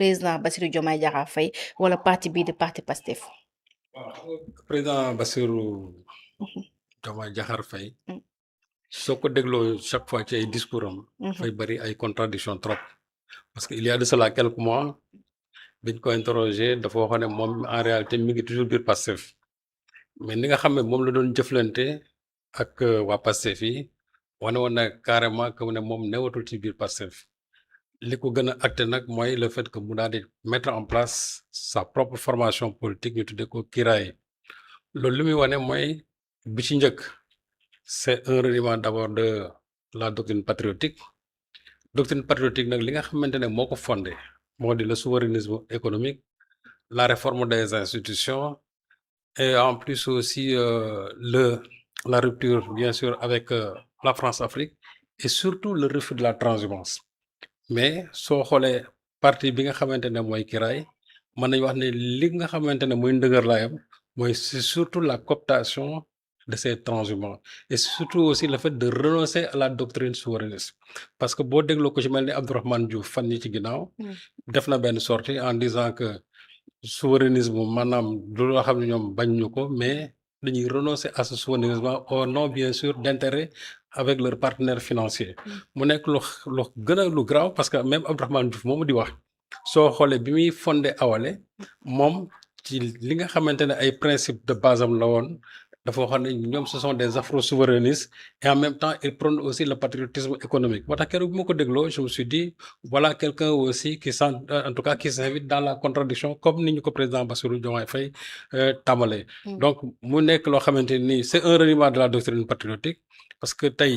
président Bassirou Diomaye Diakhar Faye wala parti bii di parti Pastef. waaw xam nga président Bassirou Mhm, Diomaye Diakhar Faye mm, soo ko dégloo chaque fois ci ay discours am mhm, dafay bëri ay contradiction trop parce que il y a de cela quelques mois biñ ko interroger dafa waxoon ne moom en réalité mi ngi toujours biir Pastef mais ni nga xam ne moom la doon jëflante ak waa Pastef yi wane woon na carrément que ne moom newatul ci biir Pastef li ko gën a acté nag mooy le fait que mu daal di mettre en place sa propre formation politique ñu tuddee ko Kiraay loolu li muy wane mooy bi ci njëkk c'est un reniement d'abord de la doctrine patriotique nag li nga xamante ne moo ko fondé moo di le souverainisme économique la réforme des institutions et en plus aussi la rupture bien sûr avec la France-Afrique et surtout le refus de la transhumance mais soo xoolee parti bi nga xamante ne mooy Kiraay mën nañu wax ne li nga xamante ne mooy ndëgër laayam mooy c'est surtout la cooptation de ces transhumants et surtout aussi le fait de renoncer à la doctrine souverainiste parce que boo dégloo ko ci mel ni Abdourahmane Diouf fan yi ci ginnaaw mm, def na benn sortie en disant que souverainisme maanaam du loo xam ne ñoom bañ ñu ko mais dañuy renoncer à ce souverainisme au nom bien sûr d'intérêt avec leurs partenaires financiers mm. mu nekk lu gën a lu grave parce que même Abdourahmane Diouf moomu di wax soo xoolee bi muy fondé Awalé moom ci li nga xamante ne ay principe de base am la woon dafa waxoon ne ñoom ce sont des afro-souverainistes et en même temps ils prônent aussi le patriotisme économique moo tax keroog bi ma ko dégloo je me suis dit voilà quelqu'un aussi qui s'en en tout cas qui s'invite dans la contradiction comme ni ñu ko président Bassirou Diomaye Faye tàmbalee Mm. donc mu nekk loo xamante ni c'est un reniement de la doctrine patriotique parce que tey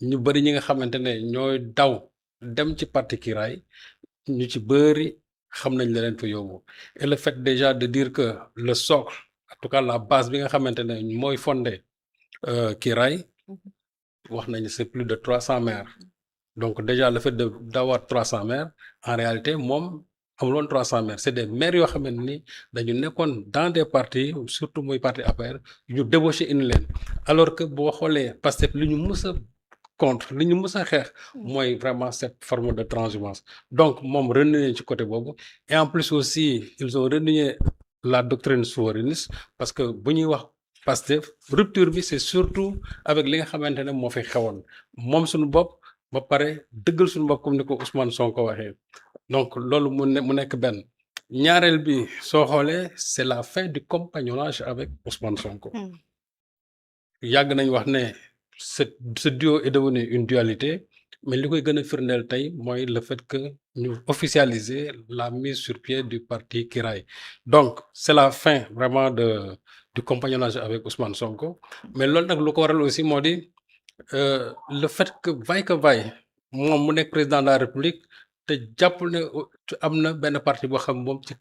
ñu bëri ñi nga xamante ne ñooy daw dem ci parti Kiraay ñu ci bëri xam nañ la leen fa yóbbu et le fait déjà de dire que le socle en tout cas la base bi nga xamante ne mooy fondé Kiraay Mhm. wax nañu c'est plus de 300 maires donc déjà le fait de d'avoir 300 maires en réalité moom amuloon 300 maires c'est des maires yoo xamante ni dañu nekkoon dans des partis surtout muy parti APR ñu débauché indi leen alors que boo xoolee Pastef li ñu mës a contre li ñu mës a xeex mooy vraiment cette forme de transhumance donc moom renié ci côté boobu et en plus aussi ils ont renié la doctrine souverainiste parce que bu ñuy wax Pastef rupture bi c'est surtout avec li nga xamante ne moo fi xewoon moom suñu bopp ba pare dëggal suñu bopp comme ni ko Ousmane Sonko waxee donc loolu mu nekk benn ñaareel bi soo xoolee c'est la fin du compagnonnage avec Ousmane Sonko Mm. yàgg nañ wax ne ce duo est devenu une dualité mais li koy gën a firndeel tey mooy le fait que ñu officialiser la mise sur pied du parti Kiraay donc c'est la fin vraiment du compagnonnage avec Ousmane Sonko mais loolu nag lu ko waral aussi moo di le fait que vaille moom mu nekk président de la République te jàpp ne am na benn parti boo xam moom ci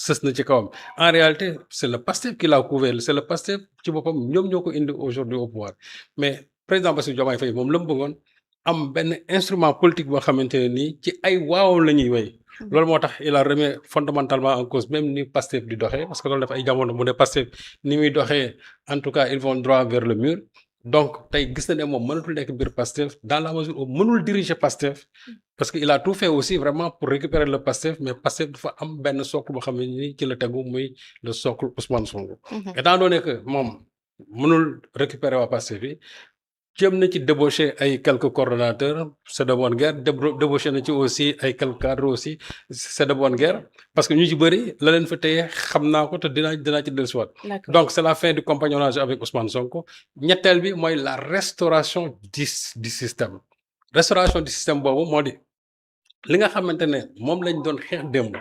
sës na ci kawam en réalité c'est le Pastef qui l'a couvert c'est le Pastef ci boppam ñoom ñoo ko indi aujourd'hui au pouvoir mais président Bassirou Diomaye Faye moom la mu bëggoon am benn instrument politique boo xamante ne nii ci ay waawam la ñuy wéy loolu moo tax il a remis fondamentalement en cause même ni Pastef di doxee parce que loolu dafa ay jamono mu ne Pastef ni muy doxee en tout cas ils vont droit vers le mur donc tey gis na ne moom mënatul nekk biir Pastef dans la mesure où mënul diriger Pastef parce que il a tout fait aussi vraiment pour récupérer le Pastef mais Pastef dafa am benn socle boo xam ne ni ci la tegu muy le socle Ousmane Sonko Mhm. étant donné que moom mënul récupérer waa Pastef yi jéem na ci débaucher ay quelques coordonnateurs c'est de bonne guerre débaucher na ci aussi ay quelques cadres aussi c'est de bonne guerre parce que ñu ci bëri la leen fa téye xam naa ko te dinaa ci dellusiwaat D'accord. donc c'est la fin du compagnonnage avec Ousmane Sonko ñetteel bi mooy la restauration du système restauration du système boobu moo di li nga xamante ne moom lañ doon xeex démb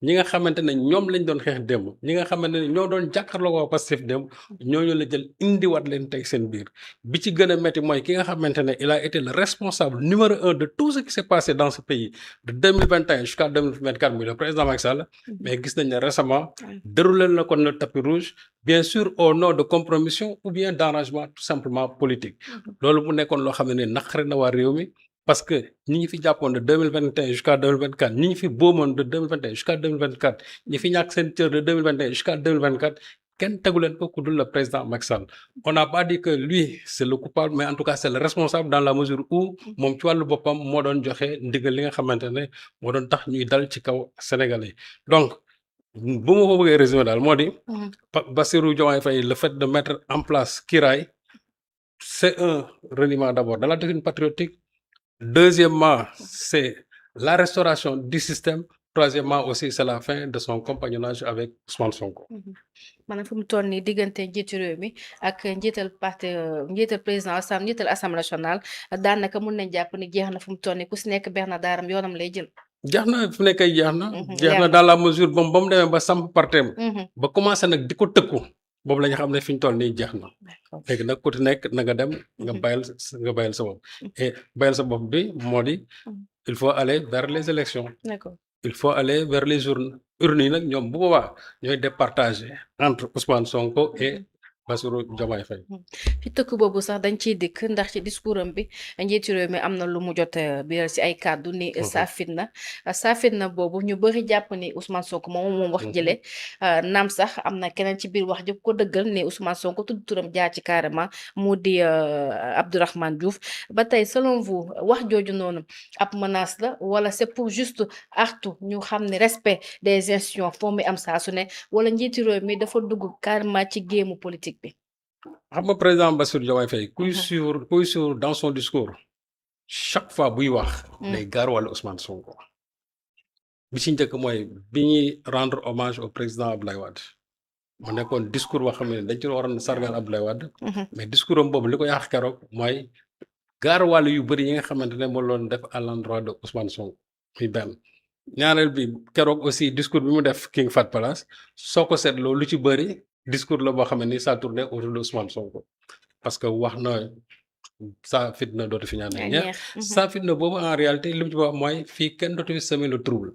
ñi nga xamante ne ñoom lañ doon xeex démb ñi nga xamante ne ñoo doon jàkkaarloo waa Pastef démb ñooñu la jël indiwaat leen tey seen biir bi ci gën a métti mooy ki nga xamante ne il a été le responsable numéro 1 de tout ce qui s'est passé dans ce pays de 2021 jusqu'à 2024 muy le président Macky Sall mais gis nañ ne récemment déroulé na kon le tapis rouge bien sûr au nom de compromission ou bien d'arrangement tout simplement politique loolu mu nekkoon loo xam ne naqari na waa réew mi parce que ñi ngi fi jàppoon de 2021 jusqu'à 2024 ñi ngi fi boomoon de 2021 jusqu'à 2024 ñi fi ñàkk seen cër de 2021 jusqu'à 2024 kenn tegu leen ko ku dul le président Macky Sall on n'a pas dit que lui c'est le coupable mais en tout cas c'est le responsable dans la mesure où moom ci wàllu boppam moo doon joxe ndigal li nga xamante ne moo doon tax ñuy dal ci kaw Sénégalais donc bu ma ko bëggee résumer daal moo di Bassirou Diomaye Faye le fait de mettre en place Kiraay c'est un reniement d'abord de la doctrine patriotique. Deuxièmement, c'est la restauration du système. Troisièmement aussi, c'est la fin de son compagnonnage avec Ousmane Sonko. maanaam fu mu toll nii diggante njiitu réew mi ak njiital président njiital assemblée nationale daanaka mun nañ jàpp ni jeex na fu mu toll nii ku si nekk benn daaram yoonam lay jël. jeex na fu nekkee jeex na. jeex na dans la mesure ba mu demee ba samp parteem ba commencé nag di ko tëkku boobu la ñu xam ne fi ñu toll nii jeex na. léegi nag ku ci nekk na nga dem nga bayal sa bopp. et bayal sa bopp bi moo di il faut aller vers les élections. D'accord. Il faut aller vers les urnes urnes yi nag ñoom bu boobaa ñooy départager entre Ousmane Sonko et Bassirou Diomaye Faye. ci tëkk boobu sax dañ ciy dikk ndax ci discours am bi njiitu réew mi am na lu mu jot biral ci ay kàddu ni saafitna boobu ñu bëri jàpp ni Ousmane Sonko moom wax jële naam sax am na keneen ci biir wax jëpp ko dëggal ni Ousmane Sonko tudd turam jaar ci carrément mu di Abdourahmane Diouf ba tey selon vous wax jooju noonu ab menace la wala c'est pour juste artu ñu xam ne respect des institutions foo muy am saa su ne wala njiitu réew mi dafa dugg carrément ci géemu politique bi. xam nga président Bassirou Diomaye Faye kuy suivre dans son discours chaque fois buy wax day gaaruwàllu Ousmane Sonko bi ci njëkk mooy bi ñuy rendre hommage au président Abdoulaye Wade mu nekkoon discours boo xam ne dañ ci waroon sargal Abdoulaye Wade mais discours am boobu li ko yàq keroog mooy gaaruwàllu yu bëri yi nga xamante ne moo loon def à l'endroit de Ousmane Sonko muy benn ñaareel bi keroog aussi discours bi mu def King Fahd Palace soo ko seetloo lu ci bëri discours la boo xam ne ni ça tournait autour de Ousmane Sonko parce que wax na saa fitna dootu fi ñaan ñeex saa fitna boobu en réalité li mu ci wax mooy fii kenn dootu fi semer le trouble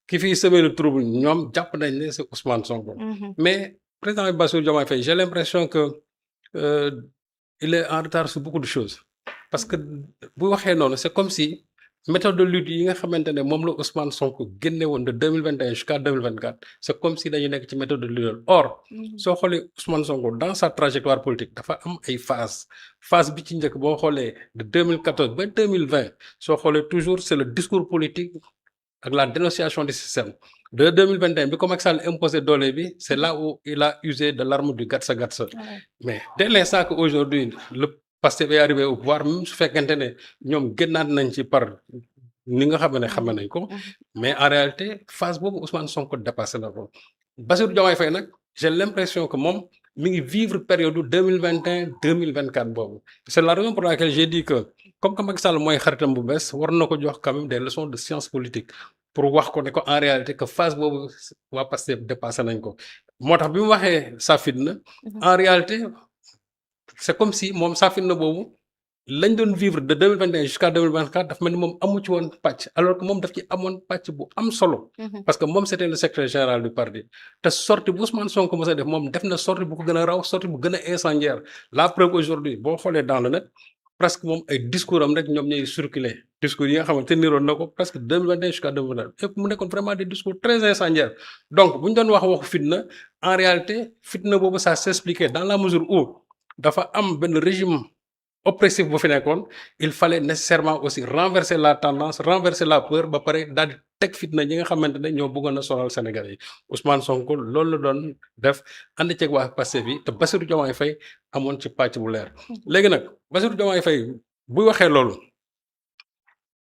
ki fii semer le trouble ñoom jàpp nañ ne c'est Ousmane Sonko mais président Bassirou Diomaye Faye j'ai l'impression que il est en retard sur beaucoup de choses parce que bu waxee noonu c'est comme si méthode de lutte yi nga xamante ne moom la Ousmane Sonko génne woon de 2021 jusqu'à 2024 c'est comme si dañu nekk ci méthode de lutte or soo xoolee Ousmane Sonko dans sa trajectoire politique dafa am ay phase bi ci njëkk boo xoolee de 2014 ba 2020 soo xoolee toujours c'est le discours politique ak la dénonciation du système de 2021 bi ko Macky Sall imposé doole bi c'est là où il a usé de l'arme du gatsa mais dès l'instant que aujourd'hui Pastef est arrivé au pouvoir même su fekkente ne ñoom génnaat nañ ci par ni nga xam ne xam nañ ko mais en réalité phase boobu Ousmane Sonko dépassé na ko Bassirou Diomaye Faye nag j'ai l'impression que moom mi ngi vivre période 2021-2024 boobu c'est la raison pour laquelle j'ai dit que comme que Macky Sall mooy xaritam bu bees war na ko jox quand même des leçons de science politique pour wax ko ne ko en réalité que phase boobu waa Pastef dépassé nañ ko moo tax bi mu waxee sa fitna en réalité c'est comme si moom saafina boobu lañ doon vivre de 2021 jusqu'à 2024 daf mel ni moom amu ci woon pàcc alors que moom daf ci amoon pàcc bu am solo. parce que moom c'était le secrétaire général du parti te sortie bu Ousmane Sonko mos a def moom def na sortie bu ko gën a raw sortie bu gën a incendiaire la preuve aujourd'hui boo xoolee dans le net presque moom ay discours am rek ñoom ñooy circuler discours yi nga xamante niroon na ko presque 2021 jusqu'à 2024 et mu nekkoon vraiment des discours très incendiaires donc bu ñu doon waxu fitna en réalité fitna boobu ça s'expliquait dans la mesure où dafa am benn régime oppressif bu fi nekkoon il fallait nécessairement aussi renverser la tendance renverser la peur ba pare daal di teg fitna ñi nga xamante ne ñoo bëggoon a sonal Sénégalais yi Ousmane Sonko loolu la doon def ànd ceeg waa Pastef bi te Bassirou Diomaye Faye amoon ci pàcc bu leer léegi nag Bassirou Diomaye Faye buy waxee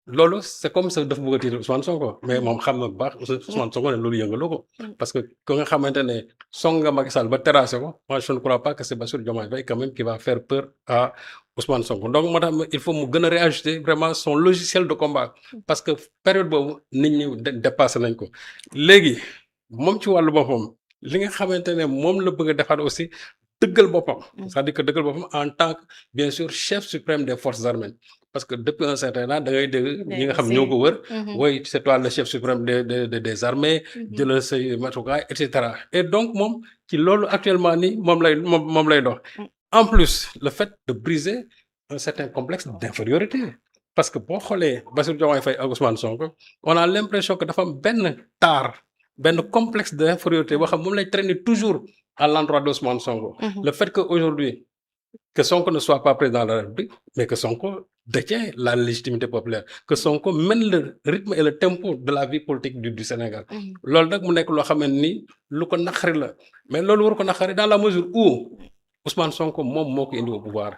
loolu c'est comme ça dafa bëgg a tiital Ousmane Sonko mais moom xam na bu baax Ousmane Sonko ne loolu yëngaloo ko parce que ko nga xamante ne song nga Macky Sall ba terrassé ko moi je ne crois pas que c'est Bassirou Diomaye Faye quand même qui va faire peur à Ousmane Sonko donc moo tax il faut mu gën a réajuster vraiment son logiciel de combat parce que période boobu nit ñi dépassé nañ ko léegi moom ci wàllu boppam li nga xamante ne moom la bëgg a defaat aussi dëggal boppam c'est-à-dire que dëggal boppam en tant que bien sûr chef suprême des forces armées parce que depuis un certain temps da ngay dégg ñi nga xam ñoo ko wër oui c'est toi le chef suprême des armées jëlal say matukaay et cetera et donc moom ci loolu actuellement nii moom lay dox en plus le fait de briser un certain complexe d'infériorité parce que boo xoolee Bassirou Diomaye Faye ak Ousmane Sonko on a l'impression que dafa am benn complexe d'infériorité boo xam moom lay traîner toujours à l'endroit d'Ousmane Sonko. Mhm. Le fait qu'aujourd'hui, que Sonko ne soit pas président de la République, mais que Sonko détient la légitimité populaire, que Sonko mène le rythme et le tempo de la vie politique du Sénégal. Mhm. loolu nag mu nekk loo xamante ni lu ko naqari la mais loolu war ko naqari dans la mesure où Ousmane Sonko moom moo ko indi au pouvoir.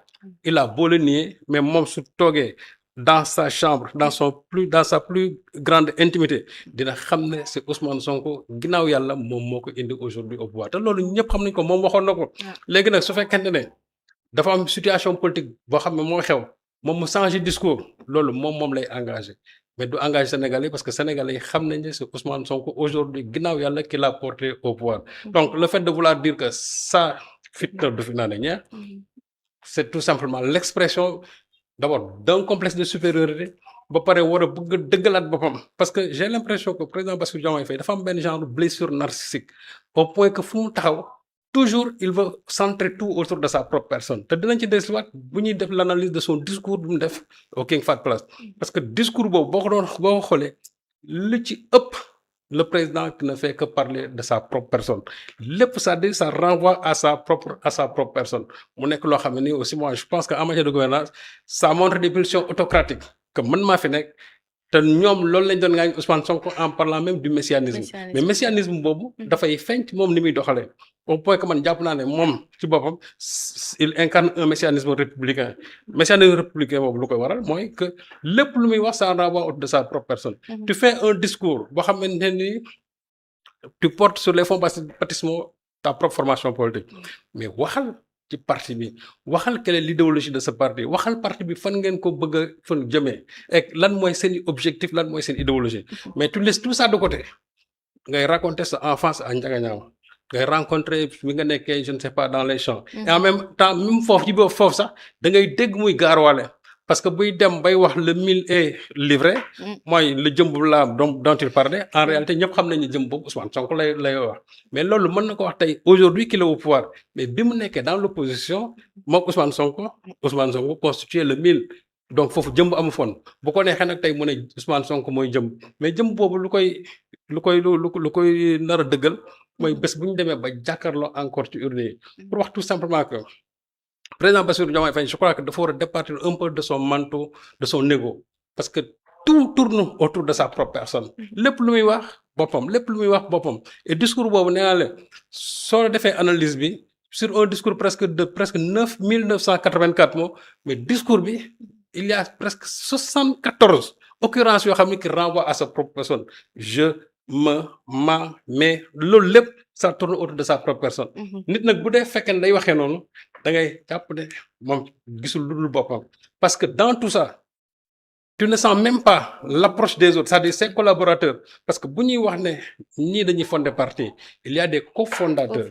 Il a beau le nier mais moom su toogee dans sa chambre dans sa plus grande intimité dina xam ne c'est Ousmane Sonko ginnaaw yàlla moom moo ko indi aujourd'hui au pouvoir te loolu ñëpp xam nañ ko moom waxoon na ko. léegi nag su fekkente ne dafa am situation politique boo xam ne moo xew moom mu changer discours loolu moom lay engagé mais du engagé Sénégalais parce que Sénégalais yi xam nañ ne c'est Ousmane Sonko aujourd'hui ginnaaw yàlla qui l'a porté au pouvoir. Donc le fait de vouloir dire que ça fitna du fi naan ñeex c'est tout simplement l'expression d'abord d'un complexe de supériorité ba pare war a bëgg a dëggalaat boppam parce que j'ai l'impression que président Bassirou Diomaye Faye dafa am benn genre blessure narcissique au point que fu mu taxaw toujours il veut centrer tout autour de sa propre personne te dinañ ci dellusiwaat bu ñuy def l'analyse de son discours bu mu def au King Fahd Palace parce que discours boobu boo ko xoolee lu ci ëpp le président qui ne fait que parler de sa propre personne lépp c'est-à-dire ça renvoie à sa propre personne mu nekk loo xam ne nii aussi moi je pense que en matière de gouvernance ça montre des pulsions autocratiques que man maa fi nekk te ñoom loolu lañ doon ngaañ Ousmane Sonko en parlant même du messianisme mais messianisme boobu dafay feeñ ci moom ni muy doxalee au point que man jàpp naa ne moom ci boppam il incarne un messianisme républicain boobu lu koy waral mooy que lépp lu muy wax ça renvoie autour de sa propre personne tu fais un discours boo xamante ni tu portes sur les fonds baptismaux ta propre formation politique mais waxal ci parti bi waxal quelle est l'idéologie de ce parti waxal parti bi fan ngeen ko bëgg a fan jëmee et lan mooy seen objectif lan mooy seen idéologie mais tu laisses tout ça de côté ngay raconter sa enfance à Ndiaganiao ngay rencontrer bi nga nekkee je ne sais pas dans les champs et en même temps même foofu ci boobu foofu sax da ngay dégg muy gaarwaale parce que buy dem bay wax le 1000 est livré mooy le jëmb la dont il parlait en réalité ñëpp xam nañu jëm boobu Ousmane Sonko lay wax mais loolu mën na ko wax tey aujourd'hui qu'il est au pouvoir mais bi mu nekkee dans l'opposition moom Ousmane Sonko constituait le 1000 donc foofu jëmb amu foon bu ko neexee nag tey mu ne Ousmane Sonko mooy jëmb mais jëmb boobu lu koy nar a dëggal mooy bés bu ñu demee ba jàkkaarloo encore ci urne yi pour wax tout simplement que président Bassirou Diomaye Faye je crois que dafa war a départir un peu de son manteau de son ego parce que tout tourne autour de sa propre personne lépp lu muy wax boppam et discours boobu nee naa la soo defee analyse bi sur un discours presque 9,984 mots mais discours bi il y a presque 74 occurrences yoo xam ne qui renvoient à sa propre personne mais loolu lépp ça tourne autour de sa propre personne nit nag bu dee fekkee ne day waxee noonu da ngay jàpp ne moom gisul lu dul boppam parce que dans tout ça tu ne sens même pas l'approche des autres c'est-à-dire ses collaborateurs parce que bu ñuy wax ne ñii dañuy fonder parti il y a des cofondateurs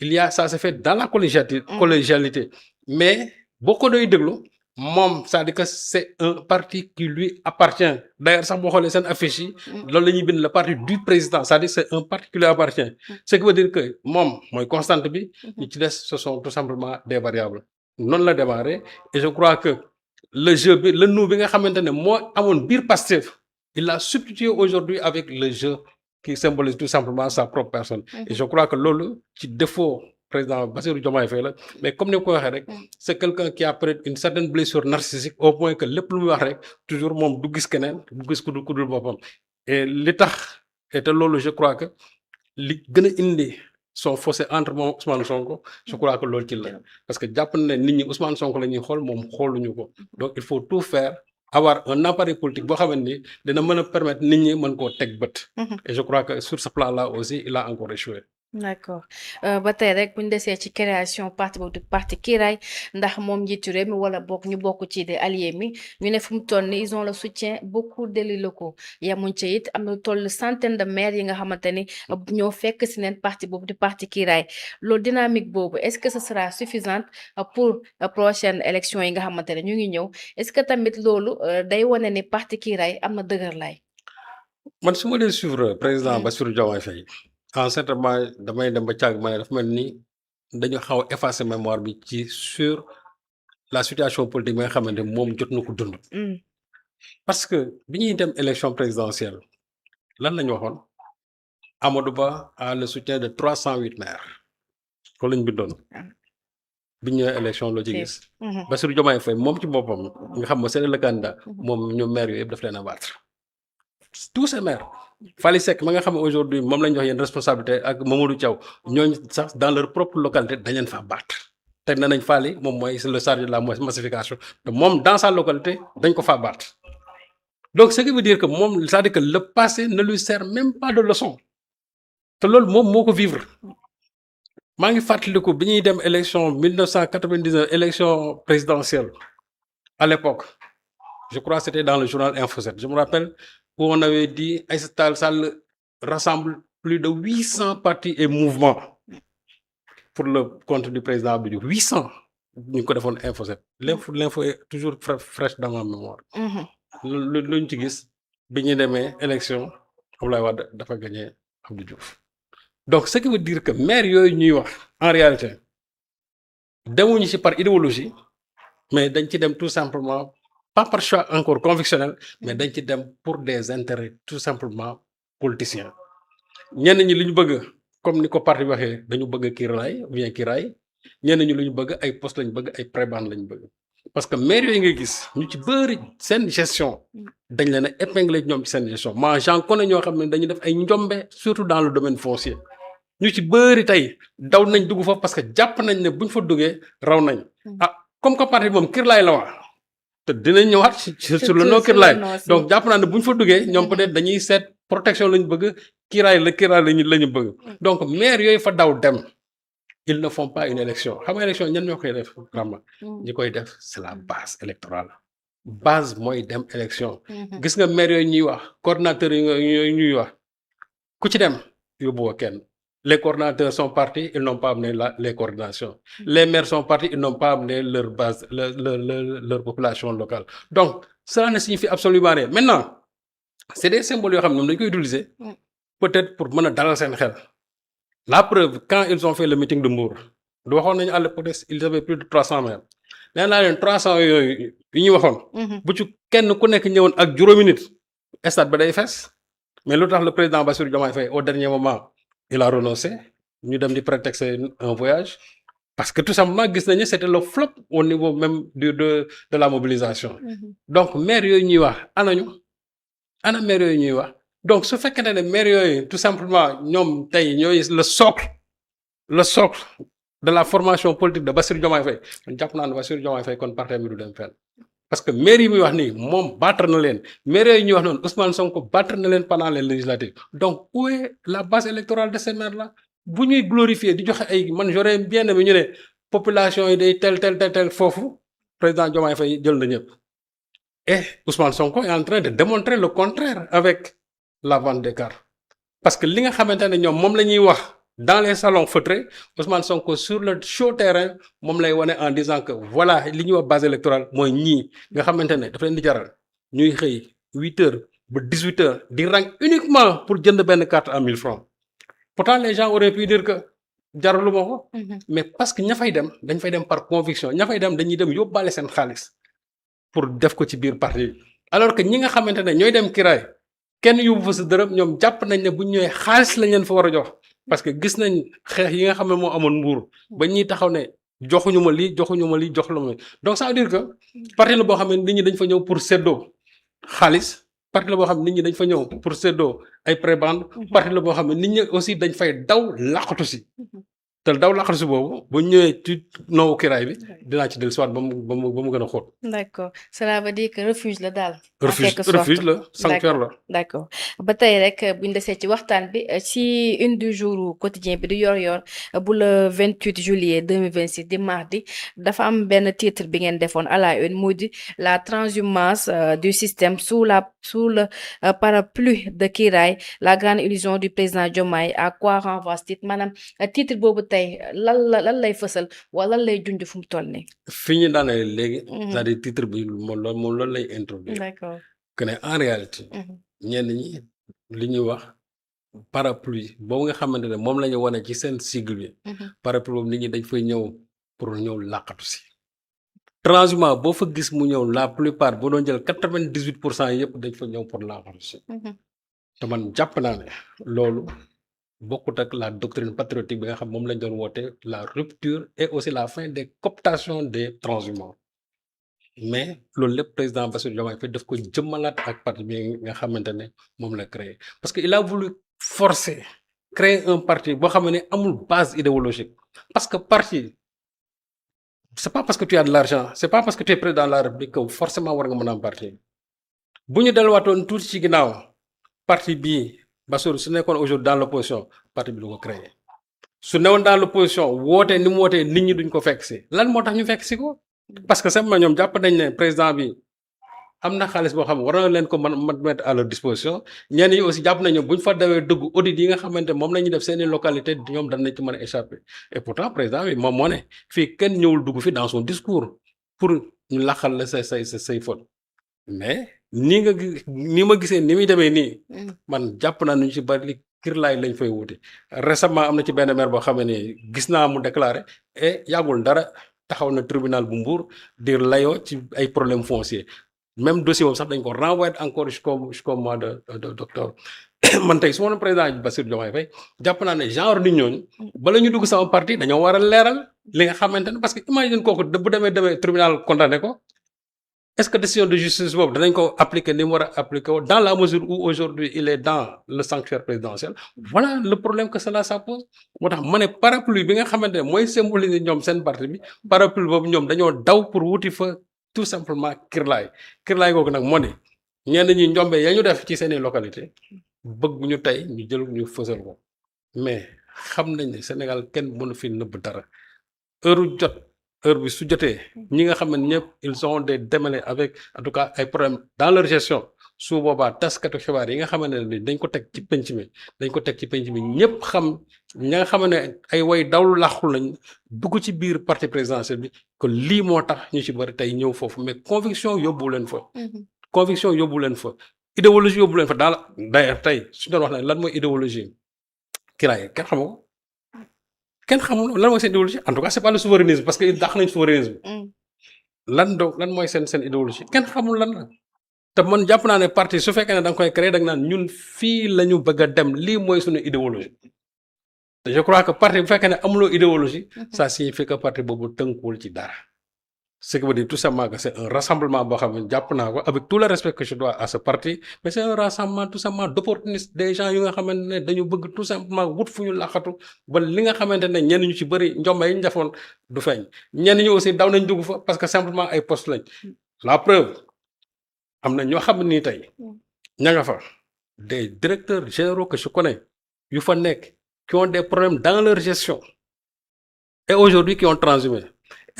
il y a ça se fait dans la collégialité mais boo ko doy déglu moom c'est-à-dire que c'est un parti qui lui appartient d'ailleurs sax boo xoolee seen affiche yi loolu la ñuy bind le parti du président c'est-à-dire c'est un parti qui lui appartient ce qui veut dire que moom mooy constante bi ñi ci des ce sont tout simplement des variables noonu la démarré et je crois que le jeu bi le nous bi nga xamante ne moo amoon biir Pastef il l'a substitué aujourd'hui avec le jeu qui symbolise tout simplement sa propre personne et je crois que loolu ci défaut président Bassirou Diomaye Faye la mais comme ni ko waxee rek c'est quelqu'un qui a peut-être une certaine blessure narcissique au point que lépp lu muy wax rek toujours moom du gis keneen du gis ku dul boppam et li tax et te loolu je crois que li gën a indi son fossé entre moom Ousmane Sonko je crois que loolu ci la parce que jàpp na ne nit ñi Ousmane Sonko la ñuy xool moom xooluñu ko donc il faut tout faire avoir un appareil politique boo xamante ni dina mën a permettre nit ñi mën koo teg bët et je crois que sur ce plan-là aussi il a encore échoué. D'accord ba tey rek bu ñu desee ci création parti boobu parti Kiiraay ndax moom njiitu réew mi wala bokk ñu bokk ci des alliés mi ñu ne fu mu toll ni ils ont le soutien beaucoup d'élus locaux yamuñ ca it am na toll centaine de maires yi nga xamante ni ñoo fekk si neen parti boobu di parti Kiiraay loolu dynamique boobu est-ce que ce sera suffisante pour prochaine élection yi nga xamante ne ñu ngi ñëw est-ce que tamit loolu day wane ni parti Kiiraay am na dëgër laay. man su ma dee suivre président Bassirou Diomaye Faye sincèrement damay dem ba càgg ma ne dafa mel ni dañu xaw a effacer mémoire bi ci sur la situation politique bi nga xamante moom jot na ko dund. parce que bi ñuy dem élection présidentielle lan lañu waxoon Amadou Ba a le soutien de 308 maires loolu lañ bindoon bi ñu ñëwee élection loo ci Si. gis Bassirou Diomaye Faye moom ci boppam nga xam ne c'est le candidat moom ñu maire yooyu yëpp daf leen a battre tous ces maires Fally Seck ma nga xam ne aujourd'hui moom lañ jox yenn responsabilité ak Mamadou Thiaw ñooñu sax dans leur propre localité dañ leen faa battre te nee nañ Fally moom mooy le chargé de la massification te moom dans sa localité dañ ko faa battre donc ce qui veut dire que moom c'est-à-dire que le passé ne lui sert même pas de leçon te loolu moom moo ko vivre maa ngi fàttaliku bi ñuy dem élection 1999 élection présidentielle à l'époque je crois que c'était dans le journal Info 7 je me rappelle où on avait dit Aïssata Tall Sall rassemble plus de 800 partis et mouvements pour le compte du président Abdou Diouf 800 ñu ko defoon Info 7 l'info est toujours fraîche dans ma mémoire lu ñu ci gis bi ñu demee élection Abdoulaye Wade dafa gagné Abdou Diouf donc ce qui veut dire que maire yooyu ñuy wax en réalité demuñu ci par idéologie mais dañ ci dem tout simplement pas par choix encore convictionnel mais dañ ci dem pour des intérêts tout simplement politiciens ñenn ñi li ñu bëgg comme ni ko parti bi waxee dañu bëgg kiiraay bien kiiraay ñenn ñi lu ñu bëgg ay poste lañ bëgg ay prébande lañ bëgg parce que maire yooyu ngay gis ñu ci bëri seen gestion dañ leen a épingler ñoom ci seen gestion moi j'en connais ñoo xam ne dañuy def ay njombe surtout dans le domaine foncier ñu ci bëri tey daw nañ dugg foofu parce que jàpp nañ ne buñ fa duggee raw nañ ah comme que parti moom kiirlaay la wax te dinañ ñëwaat sur le non kiirlaay donc jàpp naa ne buñ fa duggee ñoom peut-être dañuy seet protection lañu bëgg kiiraay la ñu bëgg donc maire yooyu fa daw dem ils ne font pas une élection xam nga élection ñan ñoo koy def vraiment ñi koy def c'est la base électorale base mooy dem élection gis nga maire yooyu ñuy wax coordinateurs yooyu ñuy wax ku ci dem yóbbuwoo kenn les coordinateurs sont partis ils n'ont pas amené les coordinations les maires sont partis ils n'ont pas amené leur base leur population locale donc cela ne signifie absolument rien maintenant c'est des symboles yoo xam ne ñoom dañu koy utiliser peut-être pour mën a dalal seen xel la preuve quand ils ont fait le meeting de Mbour du waxoon nañu à l'époque ils avaient plus de 300 maires nee naa leen 300 yooyu yi ñu waxoon bu ci kenn ku nekk ñëwoon ak juróomi nit stade ba day fees mais lu tax le président Bassirou Diomaye Faye au dernier moment il a renoncé ñu dem di prétexter un voyage parce que tout simplement gis nañu c'était le flop au niveau même de la mobilisation donc maire yooyu ñuy wax ana maire yooyu ñuy wax donc su fekkente ne maire yooyu tout simplement ñoom tey ñooy le socle de la formation politique de Bassirou Diomaye Faye jàpp naa ne Bassirou Diomaye Faye kon parti mi du dem fenn parce que maire yi muy wax nii moom battre na leen maire yooyu ñuy wax noonu Ousmane Sonko battre na leen pendant les législatives donc où est la base électorale de ces maires là bu ñuy glorifier di joxe ay man j'aurais bien aimé ñu ne population yi day tel foofu président Diomaye Faye jël na ñëpp et Ousmane Sonko est en train de démontrer le contraire avec la vente des cartes parce que li nga xamante ne ñoom moom la ñuy wax dans les salons feutrés Ousmane Sonko sur le chaud terrain moom lay wane en disant que voilà li ñuy wax base électorale mooy ñii nga xamante ne dafa leen di jaral ñuy xëy 8 heures ba 18 heures di rang uniquement pour jënd benn carte à 1000 francs pourtant les gens auraient pu dire que jaralu ma ko mais parce que ña fay dem dañ fay dem par conviction ña fay dem dañuy dem yóbbaale seen xaalis pour def ko ci biir parti alors que ñi nga xamante ne ñooy dem kiraay kenn yóbbu fa sa dërëm ñoom jàpp nañ ne bu ñu ñëwee xaalis lañ leen fa war a jox parce que gis nañ xeex yi nga xam ne moo amoon Mbuur ba ñuy taxaw ne joxuñu ma lii jox la ma donc ça veut dire que parti la boo xam ne nit ñi dañ fa ñëw pour séddoo xaalis parti la boo xam ne nit ñi dañ fa ñëw pour séddoo ay prébande parti la boo xam ne nit ñi aussi dañ fay daw laqatu si te daw laqatu si boobu bu ñëwee ci noowu kiraay bi dinaa ci dellusiwaat ba mu gën a xóot. d'accord cela veut dire que refuge la daal. refuge la sanctuaire la. d'accord ba tey rek buñ desee ci waxtaan bi ci une du jour quotidien bi di yor bu le 28 juillet 2026 di mardi dafa am benn titre bi ngeen defoon à la une mu di la transhumance du système sous le parapluie de Kiraay la grande illusion du président Diomaye à quoi renvoie ce titre maanaam titre boobu tey lan lay fësal wala lan lay junj fu mu toll nii. fi ñu daanee léegi. c'est-à-dire titre bi moom loolu lay introduire. d'accord que ne en réalité. ñenn ñi li ñuy wax parapluie boobu nga xamante ne moom la ñu wane ci seen sigle bi. parapluie boobu nit ñi dañ fay ñëw pour ñëw làqatu si. transhumance boo fa gis mu ñëw la plupart boo doon jël 98% yëpp dañ fa ñëw pour làqatu si. te man jàpp naa ne loolu bokkut ak la doctrine patriotique bi nga xam moom lañ doon woote la rupture et aussi la fin des cooptations des transhumants mais loolu lépp président Bassirou Diomaye Faye daf ko jëmmalaat ak parti bi nga xamante ne moom la créé parce que il a voulu forcer créer un parti boo xam ne amul base idéologique parce que parti c'est pas parce que tu as de l'argent c'est pas parce que tu es président de la République que forcément war nga mën a am parti bu ñu delluwaatoon tuuti ci ginnaaw parti bii Bassirou su nekkoon aujourd'hui dans l'opposition parti bi du ko créer su newoon dans l'opposition wootee ni mu wootee nit ñi duñ ko fekk si lan moo tax ñu fekk si ko parce que simplement ñoom jàpp nañ ne président bi am na xaalis boo xam ne war na leen ko mën mettre à leur disposition ñenn ñi aussi jàpp nañu buñ fa dawee dëgg audit yi nga xamante moom la ñuy def seeni localité ñoom dañ nañ ci mën a échapper et pourtant président bi moom moo ne fii kenn ñëwul dugg fi dans son discours pour ñu laqal la say faute mais nii nga ni ma gisee ni muy demee nii man jàpp naa ñu ci bari kirlaay lañ fay wuti récemment am na ci benn maire boo xam ne gis naa mu déclaré et yàggul dara taxaw na tribunal bu Mbour di layoo ci ay problème foncier même dossier boobu sax dañ ko renvoyé encore jusqu'au mois d'octobre man tey su ma doon président Bassirou Diomaye Faye jàpp naa ne genre nit ñooñu bala ñu dugg sama parti dañoo war a leeral li nga xamante ne parce que imagine kooku bu demee tribunal condamné ko est-ce que décision de justice boobu danañ ko appliquer ni mu war a appliquer wu dans la mesure où aujourd'hui il est dans le sanctuaire présidentiel voilà le problème que cela ça pose moo tax ma ne parapluie bi nga xamante ne mooy symboliser ñoom seen parti bi parapluie boobu ñoom dañoo daw pour wuti fa tout simplement kirlaay googu nag moo ne ñenn ñi njombe ya ñu def ci seeni localité bëgg ñu tey ñu jël ñu fësal ko mais xam nañ ne Sénégal kenn mënu fi nëbb dara heure bi su jotee ñi nga xam ne ñëpp ils ont des démêlés avec en tout cas ay problèmes dans leur gestion su boobaa taskatu xibaar yi nga xamante ne dañ ko teg ci penc mi ñëpp xam ña nga xam ne ay way dawlu làqul lañ dugg ci biir parti présidentiel bi que lii moo tax ñu ci bari tey ñëw foofu mais conviction yóbbu leen fa. Idéologie yóbbu leen fa daal d'ailleurs tey su doon wax ne lan mooy idéologie kiraay kenn xamul lan mooy seen idéologie en tout cas c'est pas le souverainisme parce que dàq nañ souverainisme lan mooy seen idéologie kenn xamul lan la te man jàpp naa ne parti su fekkee ne da nga koy créer da nga naan ñun fii la ñu bëgg a dem lii mooy suñu idéologie te je crois que parti bu fekkee ne amuloo idéologie ça signifie que parti boobu tënkuwul ci dara ce qui veut dire tout simplement que c'est un rassemblement boo xam ne jàpp naa ko avec tout le respect que je dois à ce parti mais c'est un rassemblement tout simplement d'opportunistes des gens yu nga xamante ne dañu bëgg tout simplement wut fu ñu laqatu ba li nga xamante ne ñenn ñu ci bëri njomba yi ñu defoon du feeñ ñenn ñu aussi daw nañ dugg fa parce que simplement ay poste lañ la preuve am na ñoo xam ni tey ña nga fa des directeurs généraux que je connais yu fa nekk qui ont des problèmes dans leur gestion et aujourd'hui qui ont transhumé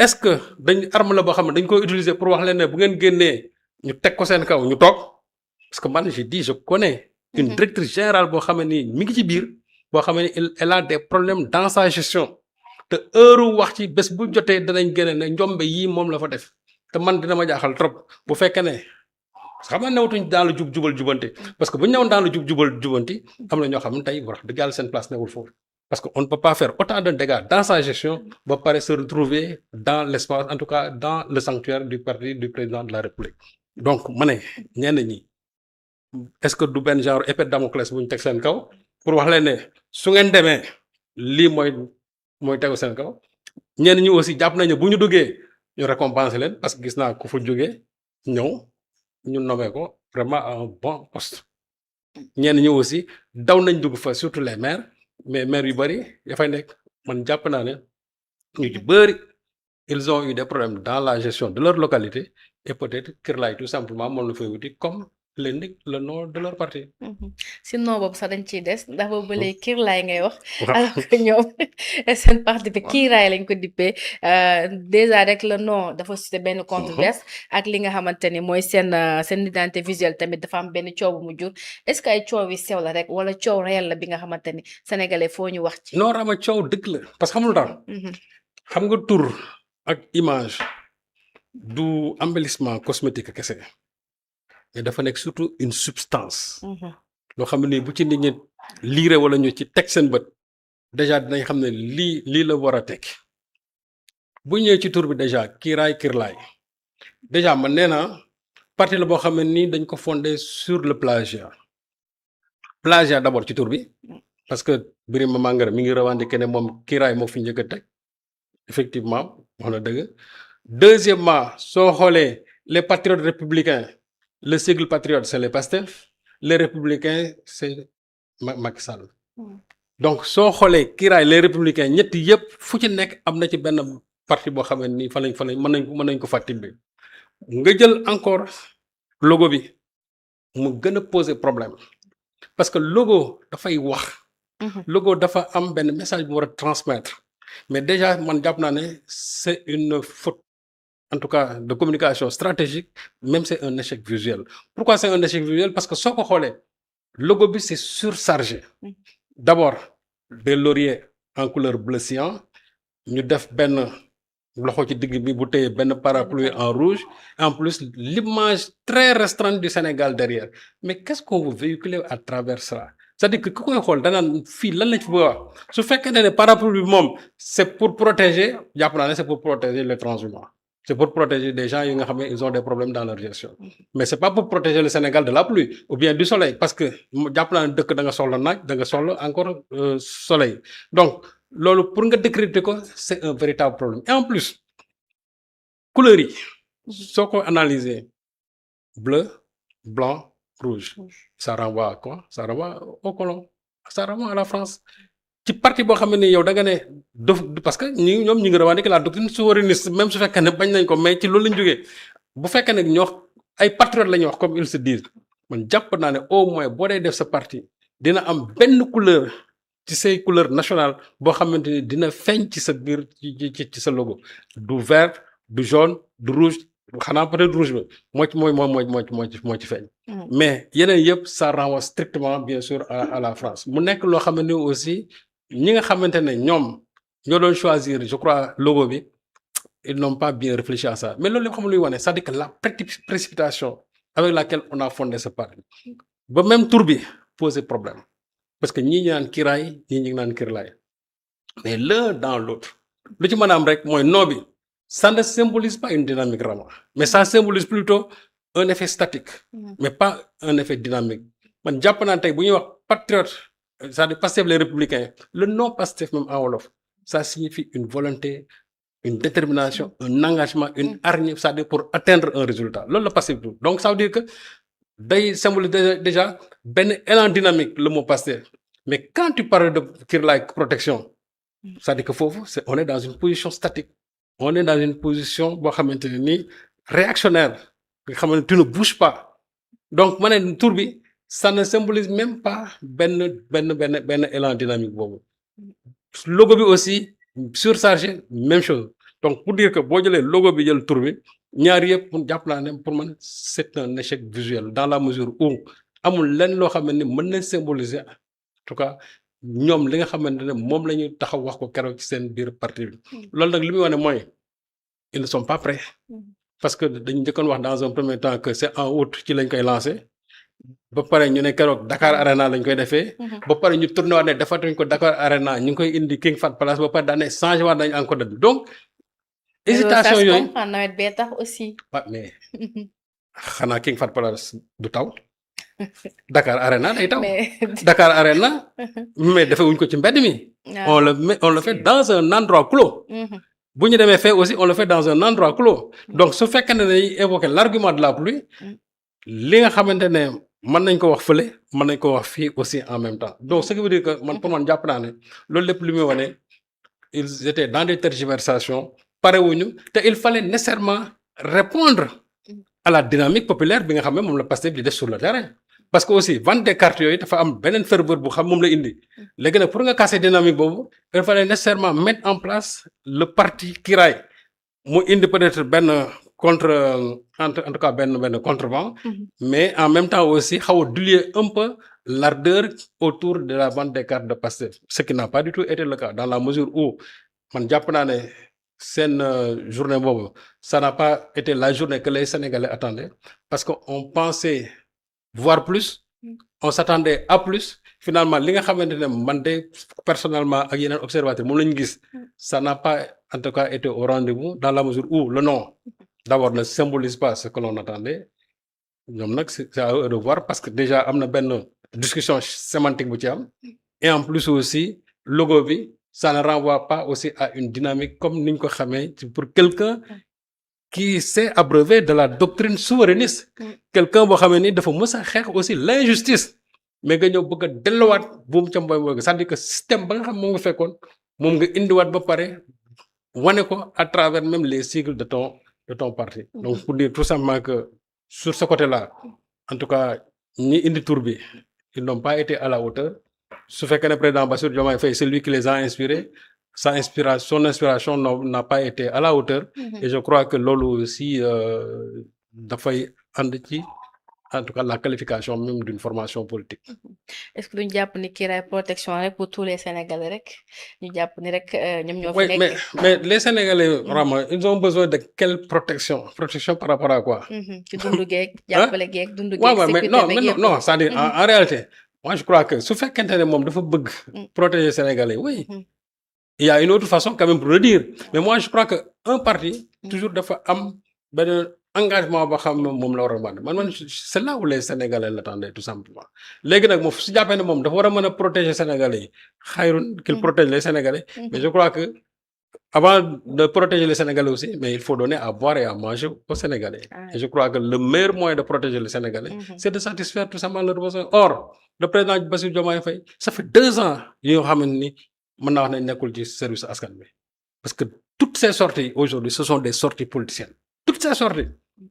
est-ce que dañ arme la boo xam ne dañ koy utiliser pour wax leen ne bu ngeen génnee ñu teg ko seen kaw ñu toog parce que man j'ai dit je connais une directrice générale boo xam ne nii mi ngi ci biir boo xam ne elle a des problèmes dans sa gestion te heure wax ci bés bu jotee danañ génne ne njombe yii moom la fa def te man dina ma jaaxal trop bu fekkee ne xam nga newatuñ dans le jubal jubanti parce que bu ñu newoon dans le jubal jubanti am na ñoo xam ne tey wax dëgg yàlla seen place newul foofu parce que on ne peut pas faire autant de dégâts dans sa gestion ba pare se retrouver dans l'espace en tout cas dans le sanctuaire du parti du président de la République donc ma ne ñenn ñi est-ce que du benn genre épée de Damoclès bu ñu teg seen kaw pour wax leen ne su ngeen demee lii mooy tegu seen kaw ñenn ñi aussi jàpp nañu bu ñu duggee ñu récompenser leen parce que gis naa ku fa jógee ñëw ñu nommé ko vraiment à un bon poste ñenn ñi aussi daw nañ dugg fa surtout les maires mais maires yu bëri dafay nekk man jàpp naa ne ñu ci bëri ils ont eu des problèmes dans la gestion de leur localité et peut-être Kirlaay tout simplement moom la fay wuti comme l'indique le nom de leur parti. si nom boobu sax dañ ciy des ndax boobu ba léegi Kirlaay ngay wax. alors que ñoom seen parti bi kiiraay lañ ko dippee déjà rek le nom dafa suscité benn controverse ak li nga xamante ni mooy seen identité visuelle tamit dafa am benn coow bu mu jur est-ce que ay coow yi sew la rek wala coow réel la bi nga xamante ni sénégalais foo ñu wax ci. non Rama coow dëgg la parce que xamul daal. xam nga tur ak image du embellissement cosmétique kese. mais dafa nekk surtout une substance. loo xam ne bu ci nit ñi liire wala ñu ci teg seen bët déjà dinañ xam ne lii la war a tekki bu ñëwee ci tur bi déjà Kirlaay déjà man nee naa parti la boo xam ne nii dañ ko fondé sur le plagiat d'abord ci tur bi parce que Birima Mangara mi ngi revendiquer ne moom kiiraay moo fi njëkk a teg effectivement wax na dëgg. Deuxièmement soo xoolee les patriotes républicains le sigle patriote c'est les Pastef les républicains c'est Macky Sall. Donc soo xoolee kiiraay les républicains ñetti yëpp fu ci nekk am na ci benn parti boo xam ne nii fa lañ mën nañ ko fa tibbee nga jël encore logo bi mu gën a poser problème parce que logo dafay wax. Logo dafa am benn message bu war a transmettre mais déjà man jàpp naa ne c'est une faute en tout cas de communication stratégique même c'est un échec visuel. Pourquoi c'est un échec visuel? Parce que soo ko xoolee logo bi c'est surchargé. D'abord des lauriers en couleur bleu cyan ñu def benn loxo ci digg bi bu téye benn parapluie en rouge en plus l'image très restreinte du Sénégal derrière mais qu'est-ce qu'on veut véhiculer à travers ça? C'est-à-dire que ku koy xool danaan fii lan lañ fi bëgg a wax su fekkee ne parapluie bi moom c'est pour protéger jàpp naa ne c'est pour protéger les transhumants c'est pour protéger des gens yi nga xam ne ils ont des problèmes dans leur gestion mais c'est pas pour protéger le Sénégal de la pluie ou bien du soleil parce que jàpp naa ne dëkk da nga soxla naaj da nga soxla encore soleil donc loolu pour nga décrypter ko c'est un véritable problème et en plus couleurs yi soo ko analyser bleu blanc rouge ça renvoie à quoi? Ça renvoie au colon ça renvoie à la France ci parti boo xam ne yow da nga ne parce que ñoom ñu ngi revendiquer la doctrine souverainiste même su fekkee ne bañ nañ ko mais ci loolu lañ jógee bu fekkee ne ñoo ay patriotes la ñuy wax comme ils se disent man jàpp naa ne au moins boo dee def sa parti dina am benn couleur ci say couleur nationale boo xamante ni dina feeñ ci sa biir ci sa logo du vert du jaune du rouge xanaa peut-être rouge bi moo ci feeñ. mais yeneen yëpp ça renvoie strictement bien sûr à la France mu nekk loo xam ne aussi ñi nga xamante ne ñoom ñoo doon choisir je crois logo bi ils n'ont pas bien réfléchi à ça mais loolu lépp xam luy wane c'est-à-dire que la précipitation avec laquelle on a fondé ce parti ba même tur bi poser problème parce que ñii ñu naan kiraay ñii ñu ngi naan kirlaay mais l'un dans l'autre lu ci mën a am rek mooy nom bi ça ne symbolise pas une dynamique vraiment mais ça symbolise plutôt un effet statique mais pas un effet dynamique man jàpp naa tey bu ñuy wax patriote c'est-à-dire Pastef les républicains le nom Pastef même en wolof ça signifie une volonté une détermination un engagement une hargne c'est-à-dire pour atteindre un résultat loolu la Pastef tout donc ça veut dire que day symboliser déjà benn élan dynamique le mot Pastef mais quand tu parles de kirlaay protection c'est-à-dire que foofu on est dans une position statique on est dans une position boo xamante ne nii réactionnaire nga xam ne tu ne bouges pas donc ma ne tur bi ça ne symbolise même pas benn élan dynamique boobu logo bi aussi surchargé même chose donc pour dire que boo jëlee logo bi jël tur bi ñaar yëpp jàpp naa ne pour man c'est un échec visuel dans la mesure où amul lenn loo xam ne mën na symboliser en tout cas ñoom li nga xamante ne moom la ñu taxaw wax ko keroog ci seen biir parti bi loolu nag li muy wane mooy ils ne sont pas prêts parce que dañu njëkkoon wax dans un premier temps que c'est en août ci lañ koy lancé ba pare ñu ne keroog Dakar Arena lañ koy defee ba pare ñu tourné waat ne defatuñ ko Dakar Arena ñu ngi koy indi King Fahd Palace ba pare daane changé waat nañ encore date bi donc hésitation yooyu nawet bee tax aussi mais xanaa King Fahd Palace du taw Dakar Arena day taw Dakar Arena mais defee wuñ ko ci mbedd mi on le fait dans un endroit clos bu ñu demee fee aussi on le fait dans un endroit clos donc su fekkee ne dañuy évoquer l'argument de la pluie li nga xamante ne mën nañ ko wax fële mën nañ ko wax fii aussi en même temps donc ce qui veut dire que man pour man jàpp naa ne loolu lépp li muy wane ils étaient dans des tergiversations parewuñu te il fallait nécessairement répondre à la dynamique populaire bi nga xam ne moom la Pastef di def sur le terrain parce que aussi vente des cartes yooyu dafa am beneen ferveur bu xam moom la indi léegi nag pour nga casser dynamique boobu il fallait nécessairement mettre en place le parti Kiraay mu indi peut-être benn contre en tout cas benn contrevent mais en même temps aussi xaw a diluer un peu l'ardeur autour de la vente des cartes de Pastef ce qui n'a pas du tout été le cas dans la mesure où man jàpp naa ne seen journée boobu ça n'a pas été la journée que les Sénégalais attendaient parce que on pensait voir plus on s'attendait à plus finalement li nga xamante ne man de personnellement ak yeneen observateurs moom la ñu gis ça n'a pas en tout cas été au rendez-vous dans la mesure où le nom d'abord ne symbolise pas ce que l'on attendait ñoom nag c'est à eux de voir parce que déjà am na benn discussion sémantique bu ci am et en plus aussi logo bi ça ne renvoie pas aussi à une dynamique comme ni ñu ko xamee pour quelqu'un qui s'est abreuvé de la doctrine souverainiste quelqu'un boo xamee ni dafa mës a xeex aussi l'injustice mais nga ñëw bëgg a delluwaat buum ca mboy mboy c'est-à-dire que système ba nga xam moom nga fekkoon moom nga indiwaat ba pare wane ko à travers même les cycles de ton parti donc pour dire tout simplement que sur ce côté-là en tout cas ñi indi tur bi ils n'ont pas été à la hauteur su fekkee ne président Bassirou Diomaye Faye c'est lui qui les a inspirés son inspiration n'a pas été à la hauteur et je crois que loolu aussi dafay ànd ci en tout cas la qualification même d'une formation politique. Est-ce que duñ jàpp ni kiiraay protection rek pour tous les Sénégalais rek ñu jàpp ni rek ñoom ñoo fi Oui, nekk. mais les Sénégalais vraiment ils ont besoin de quelle protection par rapport à quoi? ci dundu geeg. jàppale geeg dundu Ouais, geeg ouais, mais sécurité non, beeg mais non, yëpp. non, c'est-à-dire en réalité moi je crois que su fekkente ne moom dafa bëgg protéger Sénégalais oui il y a une autre façon quand même pour le dire mais moi je crois que un parti toujours dafa am benn engagement boo xam ne moom la war a mën man c'est là où les Sénégalais l'attendaient tout simplement léegi nag moom su jàppee ne moom dafa war a mën a protéger Sénégalais yi xayrun qu'il protège les Sénégalais mais je crois que avant de protéger les Sénégalais aussi mais il faut donner à boire et à manger aux Sénégalais et je crois que le meilleur moyen de protéger les Sénégalais c'est de satisfaire tout simplement leurs besoins or le président Bassirou Diomaye Faye ça fait 2 ans yoo xam ne ni mën naa wax ne nekkul ci service askan bi parce que toutes ces sorties aujourd'hui ce sont des sorties politiciennes toutes ces sorties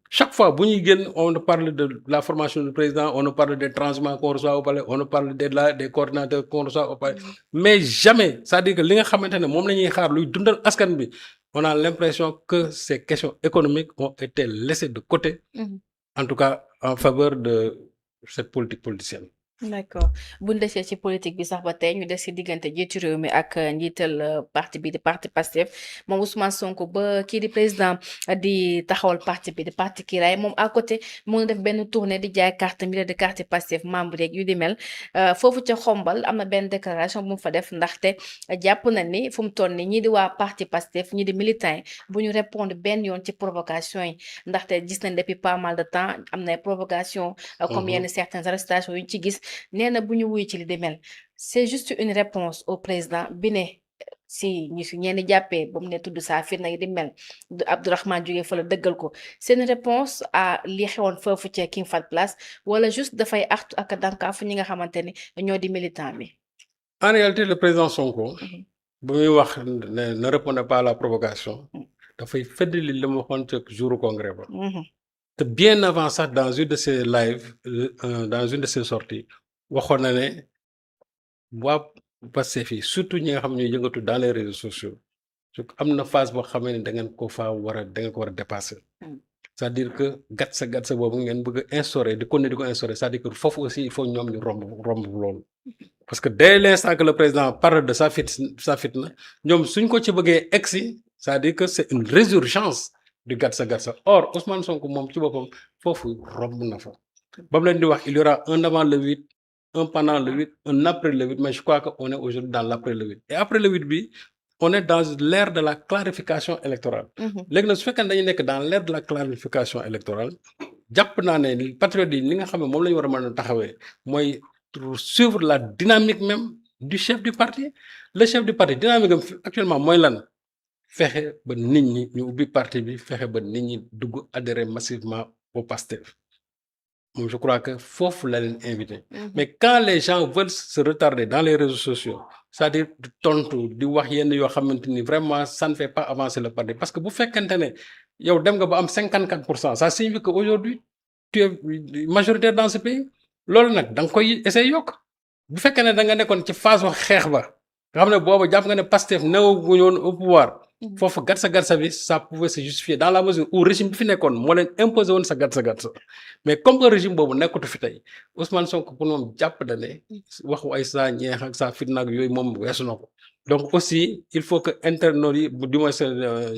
chaque fois bu ñuy génn on nous parle de la formation du président on nous parle des transhumants qu'on reçoit au palais on nous parle des coordinateurs qu'on reçoit au palais mais jamais c'est-à-dire que li nga xamante ne moom la ñuy xaar luy dundal askan bi on a l'impression que ces questions économiques ont été laissées de côté en tout cas en faveur de cette politique politicienne. D'accord bu ñu desee ci politique bi sax ba tey ñu des ci diggante jiitu réew mi ak njiital parti bi di parti Pastef moom Ousmane Sonko ba kii di président di taxawal parti bi di parti Kiraay moom à côté mu ngi def benn tournée di jaay carte mi de carte Pastef membre yeeg yu di mel foofu ca xombal am na benn déclaration bu mu fa def ndaxte jàpp na ni fu mu toll ni ñii di waa parti Pastef ñii di militants yi bu ñu répondre benn yoon ci provocation yi ndaxte gis nañ depuis pas mal de temps am na provocation comme yenn certaines arrestations yu ñu ci gis nee na bu ñu wuy ci li di mel c'est juste une réponse au président bi ne si ñu si ñenn jàppee ba mu ne tudd saa firnde yi di mel Abdourahmane jógee fa la dëggal ko c'est une réponse à li xewoon foofu ca King Fahd Palace wala juste dafay artu ak dànkaafu ñi nga xamante ni ñoo di militant bi. En réalité le président Sonko bu muy wax ne répondait pas à la provocation dafay feddali li mu waxoon ca jouru congrès ba te bien avant ça dans une de ses lives dans une de ses sorties waxoon na ne waa Pastef yi surtout ñi nga xam ne yëngatu dans les réseaux sociaux am na phase boo xamee ne da ngeen ko war a dépasser c'est-à-dire que gatsa boobu ngeen bëgg a instaurer di continuer di ko instaurer c'est-à-dire que foofu aussi il faut ñoom ñu romb loolu parce que dès l'instant que le président parle de sa fitna ñoom suñ ko ci bëggee egsi c'est-à-dire que c'est une résurgence du gatsa or Ousmane Sonko moom ci boppam foofu romb na fa ba mu leen di wax il y aura un avant le 8 un pendant le 8 un après le 8 mais je crois que on est aujourd'hui dans l'après le 8 et après le 8 bi on est dans l'ère de la clarification électorale léegi nag su fekkee dañu nekk dans l'ère de la clarification électorale jàpp naa ne patriotes yi li nga xam ne moom la ñu war a mën a taxawee mooy suivre la dynamique même du chef du parti le chef du parti dynamique am actuellement mooy lan fexe ba nit ñi ñu ubbi parti bi fexe ba nit ñi dugg adhérer massivement au Pastef moom je crois que foofu la leen invité mais quand les gens veulent se retarder dans les réseaux sociaux c'est-à-dire di tontu di wax yenn yoo xamante ni vraiment ça ne fait pas avancer le parti parce que bu fekkente ne yow dem nga ba am 54% ça signifie que aujourd'hui tu es majoritaire dans ce pays loolu nag da nga koy essayer yokk bu fekkee ne da nga nekkoon ci phase wax xeex ba nga xam ne boobu jàpp nga ne Pastef newaguñu woon au pouvoir foofu gatsa bi ça pouvait se justifier dans la mesure où régime bi fi nekkoon moo leen imposé woon sa gatsa mais comme que régime boobu nekkatu fi tey Ousmane Sonko pour moom jàpp na ne waxu ay saa ñeex ak saa fitna ak yooyu moom weesu na ko donc aussi il faut que internautes yi du moins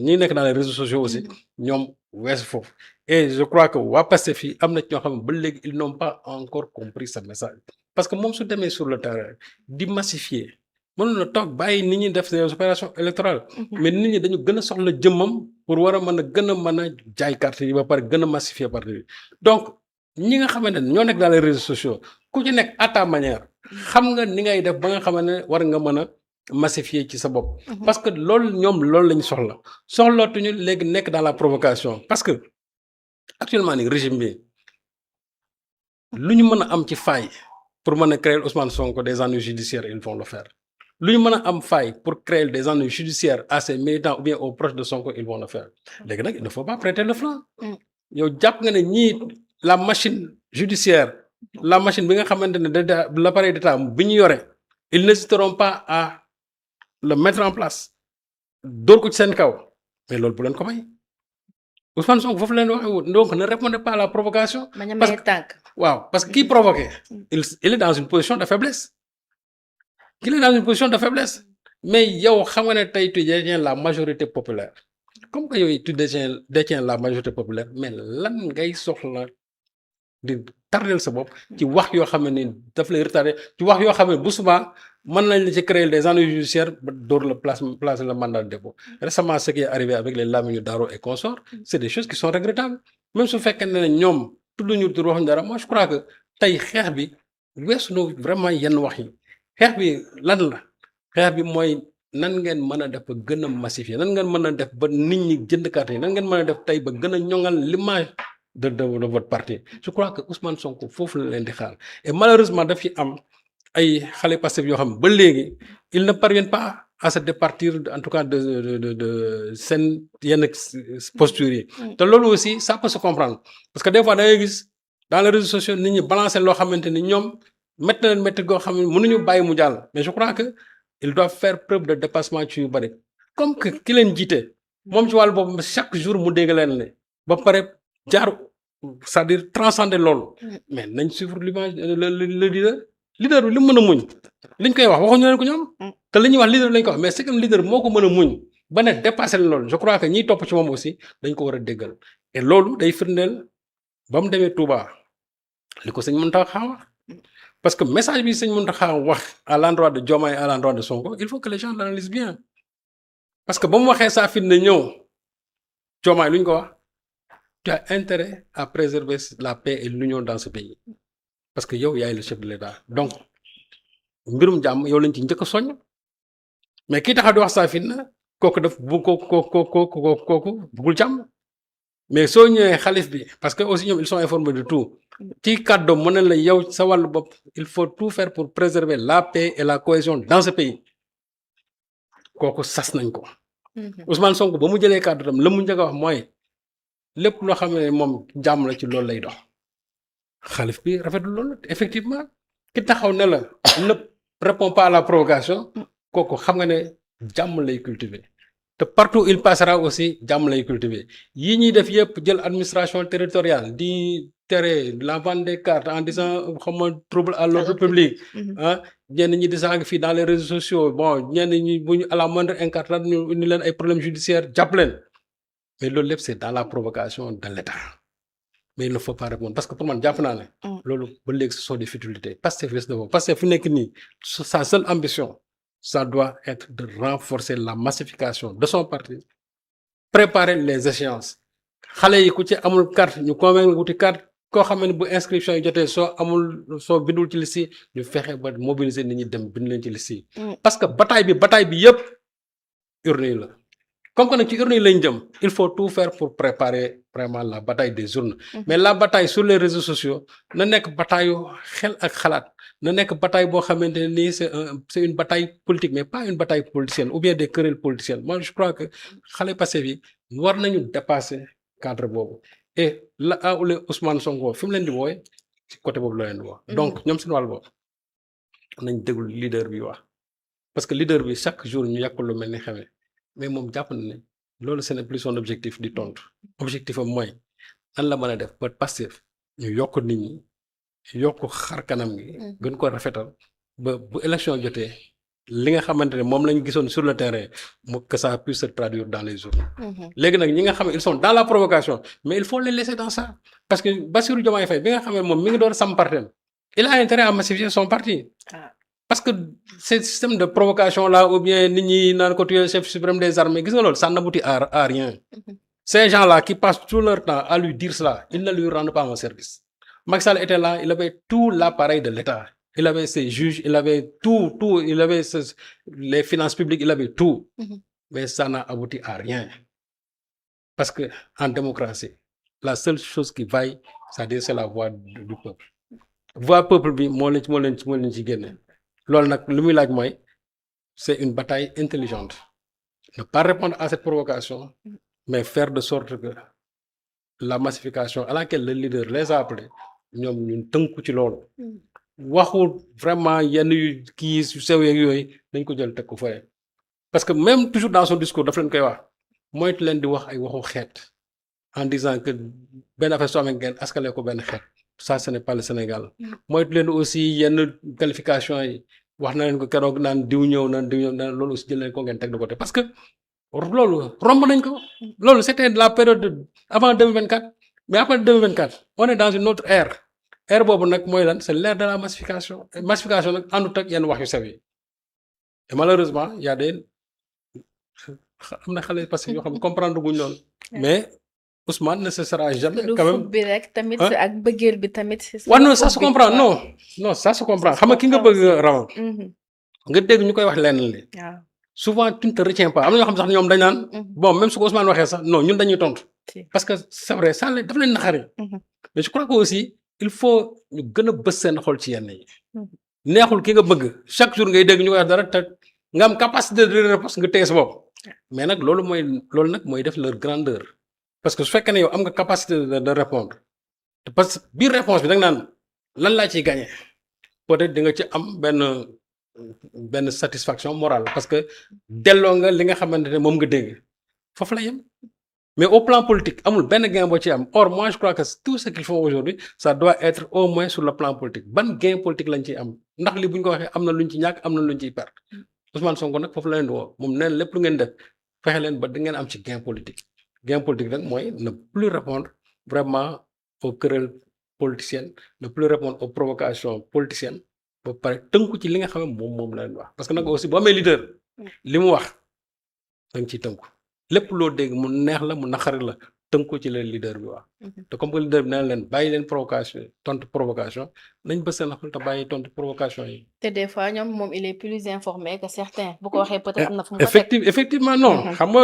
ñi nekk dans les réseaux sociaux aussi ñoom weesu foofu et je crois que waa Pastef fii am na ci ñoo xam ne ba léegi ils n'ont pas encore compris ce message parce que moom su demee sur le terrain di massifier mënoon na toog bàyyi nit ñi def des opérations électorales mais nit ñi dañu gën a soxla jëmmam pour war a gën a jaay carte yi ba pare gën a massifier parti bi donc ñi nga xamante ne ñoo nekk dans les réseaux sociaux ku ci nekk à ta manière xam nga ni ngay def ba nga xam ne war nga mën a massifier ci sa bopp. parce que loolu ñoom loolu lañu soxlootuñu léegi nekk dans la provocation parce que actuellement ni régime bi lu ñu mën a am ci faille pour mën a créer Ousmane Sonko des ennuis judiciaires ils vont le faire lu ñu mën a am faille pour créer des ennuis judiciaires à ses militants ou bien aux proches de Sonko ils vont le faire léegi nag il ne faut pas prêter le flanc. yow jàpp nga ne ñii la machine judiciaire la machine bi nga xamante ne de l'appareil d'État bi ñu yore ils n'hésiteront pas à le mettre en place dóor ko ci seen kaw mais loolu bu leen ko may Ousmane Sonko foofu leen waxee donc ne répondez pas à la provocation. parce que qui provoqué il est dans une position de faiblesse. il est dans une position de faiblesse mais yow xam nga ne tey tu détiens la majorité populaire comme que yow tu détiens la majorité populaire mais lan ngay soxla di tardel sa bopp ci wax yoo xam ne daf lay retardé ci wax yoo xam ne bu subaa mën nañ la ci créer des ennuis judiciaires ba door la place le mandat de dépôt récemment ce qui est arrivé avec les Lamine Daro et consorts c'est des choses qui sont regrettables même su fekkee ne ñoom tudduñu tur waxuñu dara moi je crois que tey xeex bi weesu na vraiment yenn wax yi xeex bi lan la xeex bi mooy nan ngeen mën a def ba gën a massifier nan ngeen mën a def ba nit ñi jënd carte yi nan ngeen mën a def tey ba gën a ñoŋal l'image de votre parti je crois que Ousmane Sonko foofu la leen di xaar et malheureusement daf fi am ay xale Pastef yoo xam ba léegi ils ne parviennent pas à se départir en tout cas de seen yenn postures yi te loolu aussi ça peut se comprendre parce que des fois da ngay gis dans les réseaux sociaux nit ñi balancer loo xamante ni ñoom métti na leen métti goo xam ne mënuñu bàyyi mu jàll mais je crois que ils doivent faire preuve de dépassement ci yu bëri comme que ki leen jiite moom ci wàllu boobu chaque jour mu dégg leen ne ba pare jaar c'est-à-dire transcender loolu mais nañ suivre l'image le leader bi li mu mën a muñ liñ koy waxuñu leen ko ñoom te li ñuy wax leader lañ ko wax mais c'est comme leader moo ko mën a muñ ba ne dépassé leen loolu je crois que ñiy topp ci moom aussi dañ ko war a déggal et loolu day firndeel ba mu demee Touba li ko sëñ Mountakha wax parce que message bi sëñ Mountakha wax à l'endroit de Diomaye et à l'endroit de Sonko il faut que les gens l'analysent bien parce que ba mu waxee saa fitna ñëw Diomaye lu ñu ko wax tu as intérêt à préserver la paix et l'union dans ce pays parce que yow yaay le chef de l'État donc mbirum jàmm yow lañ ci njëkk a soññ mais kii taxaw di wax saa fitna kooku daf bu kooku bugul jàmm mais soo ñëwee xalif bi parce que aussi ñoom ils sont informés de tout ci kàddoom mu ne la yow sa wàllu bopp il faut tout faire pour préserver la paix et la cohésion dans ce pays kooku sas nañ ko. Ousmane Sonko ba mu jëlee kàddu tam la mu njëkk a wax mooy lépp loo xam ne moom jàmm la ci loolu lay dox xalif bi rafetlu loolu effectivement ki taxaw ne la ne répond pas à la provocation kooku xam nga ne jàmm lay cultiver. te partout il passera aussi jàmm lay cultiver yii ñuy def yëpp jël administration territoriale di tere la vente des cartes en disant xam nga trouble à l'ordre public ah ñenn ñi di sax fii dans les réseaux sociaux bon ñenn ñi bu ñu à la moindre incartade ñu indi leen ay problèmes judiciaires jàpp leen mais loolu lépp c'est dans la provocation de l'État mais il ne faut pas répondre parce que pour man jàpp naa ne loolu ba léegi ce sont des futilités Pastef fu nekk nii sa seule ambition ça doit être de renforcer la massification de son parti préparer les échéances xale yi ku ci amul carte ñu convaincre wuti carte koo xam ne bu inscription yi jotee soo bindul ci liste yi ñu fexe ba mobiliser nit ñi dem bind leen ci liste yi parce que bataille bi yëpp urne yi la comme que nag ci urne yi lañ jëm il faut tout faire pour préparer vraiment la bataille des urnes mais la bataille sur les réseaux sociaux na nekk bataille xel ak xalaat na nekk bataille boo xamante ne nii c'est une bataille politique mais pas une bataille politicienne ou bien des querelles politiciennes moi je crois que xale Pastef yi war nañu dépasser cadre boobu et la Ousmane Sonko fi mu leen di wooye ci côté boobu la leen di woo donc ñoom seen wàll boobu nañ déglu leader bi wax parce que leader bi chaque jour ñu yàq lu mel ni xamee mais moom jàpp na ne loolu ce n'est plus son objectif di tontu objectif am mooy nan la mën a def ba Pastef ñu yokk nit ñi yokk xar kanam gi gën ko rafetal ba bu élection jotee li nga xamante ne moom lañu gisoon sur le terrain mu que ça puisse se traduire dans les urnes léegi nag ñi nga xam ne ils sont dans la provocation mais il faut les laisser dans ça parce que Bassirou Diomaye Faye bi nga xam ne moom mi ngi doon sam partem il a intérêt à massifier son parti parce que ce système de provocation là ou bien nit ñi naan ko tu es chef suprême des armées gis nga loolu ça n'aboutit à rien ces gens là qui passent tout leur temps à lui dire cela ils ne lui rendent pas un service Macky Sall était là il avait tout l'appareil de l'État il avait ses juges, il avait tout, il avait les finances publiques, il avait tout. Mais ça n'a abouti à rien. Parce que en démocratie, la seule chose qui vaille, c'est-à-dire c'est la voix du peuple. Voix peuple bi moo leen ci génne. Loolu nag lu muy laaj mooy c'est une bataille intelligente. Ne pas répondre à cette provocation, mais faire de sorte que la massification à laquelle le leader les a appelés ñoom ñun tënku ci loolu. waxul vraiment yenn yu kii yu sew yeeg yooyu dañ ko jël teg ko fële. Parce que même toujours dans son discours daf leen koy wax moytu leen di wax ay waxu xeet en disant que benn affaire soo amee ngeen askale ko benn xeet ça ce n'est pas le Sénégal. moytu leen aussi yenn qualification yi wax na leen ko keroog naan diw ñëw na loolu aussi jël leen ko ngeen teg de côté parce que loolu romb nañ ko. loolu c'était la période avant 2024 mais après 2024 on est dans une autre ère. ère boobu nag mooy lan c'est l'ère de la massification massification nag àndut ak yenn wax yu sew yi et malheureusement y a des am na xale parce que yoo xam ne comprendre guñ loolu mais Ousmane ne cessera jamais quand même bi rek tamit ak bëggeel bi tamit. waaw non ça se comprend non ça se comprend xam nga ki nga bëgg raw nga dégg ñu koy wax lenn li waaw souvent tu ne te retiens pas am na ñoo xam sax ñoom dañ naan bon même su ko Ousmane waxee sax non ñun dañuy tontu parce que c'est vrai ça dafa leen naxari mais je crois que aussi il faut ñu gën a bës seen xol ci yenn yi neexul ki nga bëgg chaque jour ngay dégg ñu koy wax dara te nga am capacité de réponse nga téye sa bopp mais nag loolu nag mooy def leur grandeur parce que su fekkee ne yow am nga capacité de répondre parce que biir réponse bi da nga naan lan laa ciy gagné peut-être di nga ci am benn satisfaction morale parce que delloo nga li nga xamante ne moom nga dégg foofu la yem mais au plan politique amul benn gain boo ci am or moi je crois que tout ce qu'ils font aujourd'hui ça doit être au moins sur le plan politique ban gain politique lañ ciy am ndax li bu ñu ko waxee am na luñ ci ñàkk am na luñ ciy perte Ousmane Sonko nag foofu la leen di woo moom neen lépp lu ngeen def fexe leen ba di ngeen am ci gain politique rek mooy ne plus répondre vraiment aux querelles politiciennes ne plus répondre aux provocations politiciennes ba pare tënku ci li nga xam ne moom la leen wax parce que nag aussi boo amee leader li mu wax da nga ciy tënku lépp loo dégg mu neex la mu naqari la tënku ci la leader bi wax te comme que leader bi nee na leen bàyyi leen provocation tontu provocation nañ bës seen xol te bàyyi tontu provocation yi. te des fois ñoom moom il est plus informé que certains bu ko waxee peut-être am na fu mu ko teg effectivement non xam nga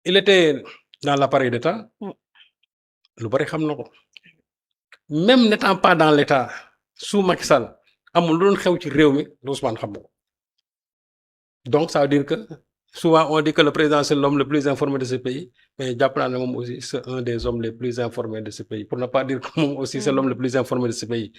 il était dans l'appareil d'État lu bari xam na ko même n'étant pas dans l'État sous Macky Sall amul lu doon xew ci réew mi Ousmane xam na ko donc ça veut dire que souvent on dit que le président c'est l'homme le plus informé de ce pays mais jàpp naa ne moom aussi c'est un des hommes les plus informés de ce pays pour ne pas dire que moom aussi c'est l'homme le plus informé de ce pays